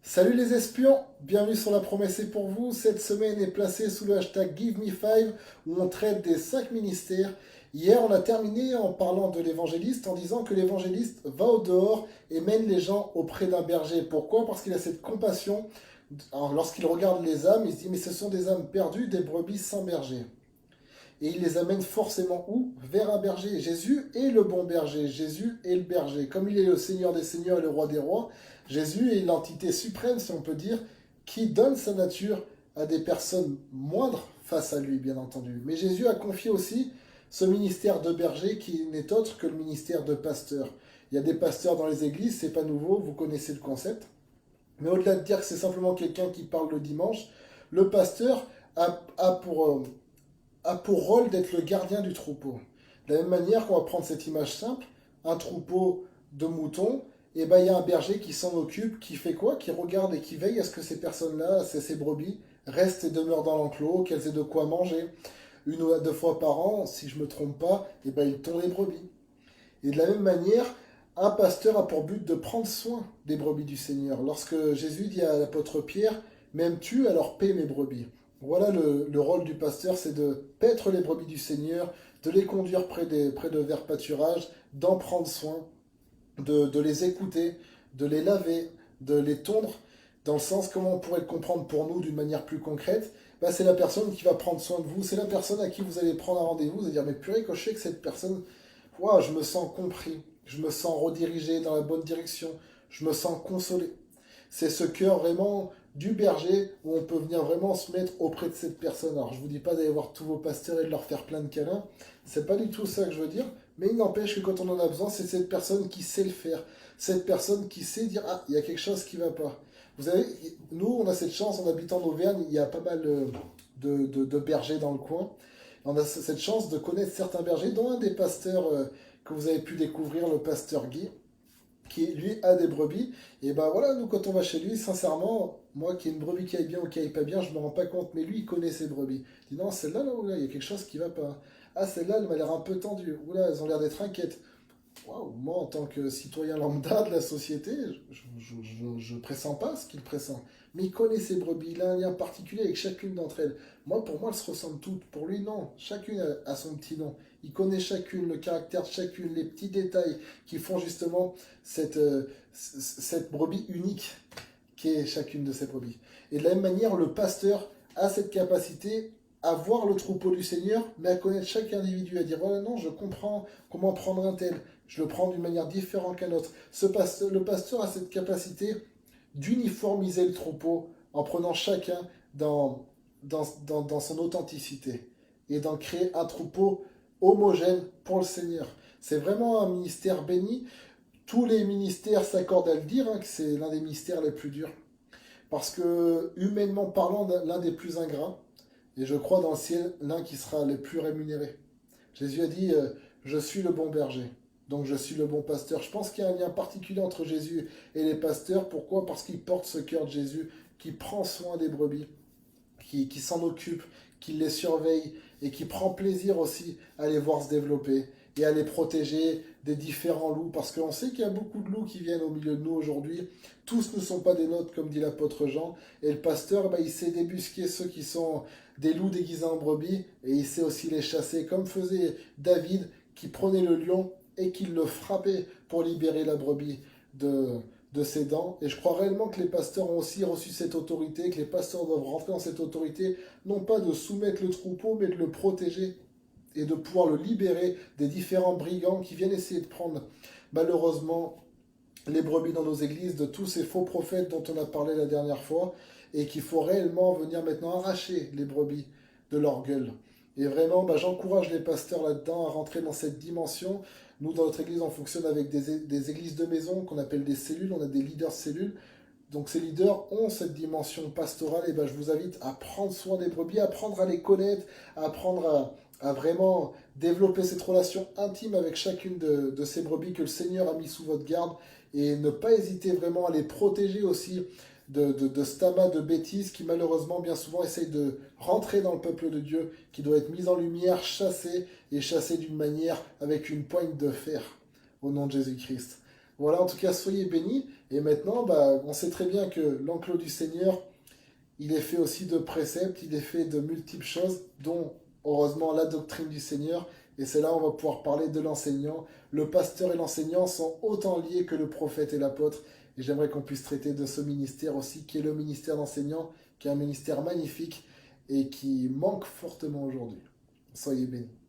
Salut les espions, bienvenue sur La Promesse est pour vous. Cette semaine est placée sous le hashtag GiveMe5 où on traite des 5 ministères. Hier on a terminé en parlant de l'évangéliste en disant que l'évangéliste va au dehors et mène les gens auprès d'un berger. Pourquoi? Parce qu'il a cette compassion. Alors, lorsqu'il regarde les âmes, il se dit mais ce sont des âmes perdues, des brebis sans berger. Et il les amène forcément où? Vers un berger. Jésus est le bon berger, Jésus est le berger. Comme il est le Seigneur des seigneurs et le roi des rois, Jésus est l'entité suprême, si on peut dire, qui donne sa nature à des personnes moindres face à lui, bien entendu. Mais Jésus a confié aussi ce ministère de berger qui n'est autre que le ministère de pasteur. Il y a des pasteurs dans les églises, c'est pas nouveau, vous connaissez le concept. Mais au-delà de dire que c'est simplement quelqu'un qui parle le dimanche, le pasteur a pour rôle d'être le gardien du troupeau. De la même manière qu'on va prendre cette image simple, un troupeau de moutons, et ben il y a un berger qui s'en occupe, qui fait quoi? Qui regarde et qui veille à ce que ces personnes-là, ces brebis, restent et demeurent dans l'enclos, qu'elles aient de quoi manger. Une ou deux fois par an, si je ne me trompe pas, et ben il tond les brebis. Et de la même manière, un pasteur a pour but de prendre soin des brebis du Seigneur. Lorsque Jésus dit à l'apôtre Pierre, m'aimes-tu, alors paie mes brebis. Voilà le rôle du pasteur, c'est de paître les brebis du Seigneur, de les conduire près de vers pâturage, d'en prendre soin, de les écouter, de les laver, de les tondre, dans le sens comment on pourrait le comprendre pour nous d'une manière plus concrète. Bah, c'est la personne qui va prendre soin de vous, c'est la personne à qui vous allez prendre un rendez-vous, vous allez dire mais purée, quand je sais que cette personne, wow, je me sens compris, je me sens redirigé dans la bonne direction, je me sens consolé. C'est ce cœur vraiment du berger où on peut venir vraiment se mettre auprès de cette personne. Alors je vous dis pas d'aller voir tous vos pasteurs et de leur faire plein de câlins, c'est pas du tout ça que je veux dire, mais il n'empêche que quand on en a besoin, c'est cette personne qui sait le faire, cette personne qui sait dire ah, il y a quelque chose qui va pas. Vous savez, nous on a cette chance en habitant en Auvergne, il y a pas mal de bergers dans le coin. On a cette chance de connaître certains bergers, dont un des pasteurs que vous avez pu découvrir, le pasteur Guy, qui lui a des brebis. Et ben voilà, nous quand on va chez lui, sincèrement, moi qui ai une brebis qui aille bien ou qui aille pas bien, je me rends pas compte, mais lui il connaît ses brebis. Il dit non, celle-là, là, là, il y a quelque chose qui va pas. Ah, celle-là, elle m'a l'air un peu tendue. Oula, elles ont l'air d'être inquiètes. Waouh, moi en tant que citoyen lambda de la société, je pressens pas ce qu'il pressent. Mais il connaît ses brebis, il a un lien particulier avec chacune d'entre elles. Moi, pour moi, elles se ressemblent toutes. Pour lui, non. Chacune a son petit nom. Il connaît chacune, le caractère de chacune, les petits détails qui font justement cette brebis unique qui est chacune de ces brebis. Et de la même manière, le pasteur a cette capacité à voir le troupeau du Seigneur, mais à connaître chaque individu, à dire voilà, non, je comprends comment prendre un tel, je le prends d'une manière différente qu'un autre. Le pasteur a cette capacité d'uniformiser le troupeau en prenant chacun dans son authenticité et d'en créer un troupeau homogène pour le Seigneur. C'est vraiment un ministère béni. Tous les ministères s'accordent à le dire, hein, que c'est l'un des ministères les plus durs. Parce que, humainement parlant, l'un des plus ingrats, et je crois dans le ciel, l'un qui sera le plus rémunéré. Jésus a dit je suis le bon berger, donc je suis le bon pasteur. Je pense qu'il y a un lien particulier entre Jésus et les pasteurs. Pourquoi? Parce qu'il porte ce cœur de Jésus, qui prend soin des brebis, qui s'en occupe, qui les surveille et qui prend plaisir aussi à les voir se développer et à les protéger des différents loups, parce qu'on sait qu'il y a beaucoup de loups qui viennent au milieu de nous aujourd'hui. Tous ne sont pas des nôtres, comme dit l'apôtre Jean, et le pasteur, il sait débusquer ceux qui sont des loups déguisés en brebis, et il sait aussi les chasser, comme faisait David, qui prenait le lion et qui le frappait pour libérer la brebis de ses dents. Et je crois réellement que les pasteurs ont aussi reçu cette autorité, que les pasteurs doivent rentrer dans cette autorité, non pas de soumettre le troupeau, mais de le protéger et de pouvoir le libérer des différents brigands qui viennent essayer de prendre malheureusement les brebis dans nos églises, de tous ces faux prophètes dont on a parlé la dernière fois, et qu'il faut réellement venir maintenant arracher les brebis de leur gueule. Et vraiment, j'encourage les pasteurs là-dedans à rentrer dans cette dimension. Nous, dans notre église, on fonctionne avec des églises de maison qu'on appelle des cellules, on a des leaders cellules. Donc ces leaders ont cette dimension pastorale, et je vous invite à prendre soin des brebis, à apprendre à les connaître, à apprendre à vraiment développer cette relation intime avec chacune de ces brebis que le Seigneur a mis sous votre garde, et ne pas hésiter vraiment à les protéger aussi de cet amas de bêtises qui malheureusement bien souvent essayent de rentrer dans le peuple de Dieu, qui doit être mis en lumière, chassé, et chassé d'une manière avec une poigne de fer, au nom de Jésus-Christ. Voilà, en tout cas, soyez bénis. Et maintenant, bah, on sait très bien que l'enclos du Seigneur, il est fait aussi de préceptes, il est fait de multiples choses, dont heureusement la doctrine du Seigneur. Et c'est là où on va pouvoir parler de l'enseignant. Le pasteur et l'enseignant sont autant liés que le prophète et l'apôtre. Et j'aimerais qu'on puisse traiter de ce ministère aussi, qui est le ministère d'enseignant, qui est un ministère magnifique et qui manque fortement aujourd'hui. Soyez bénis.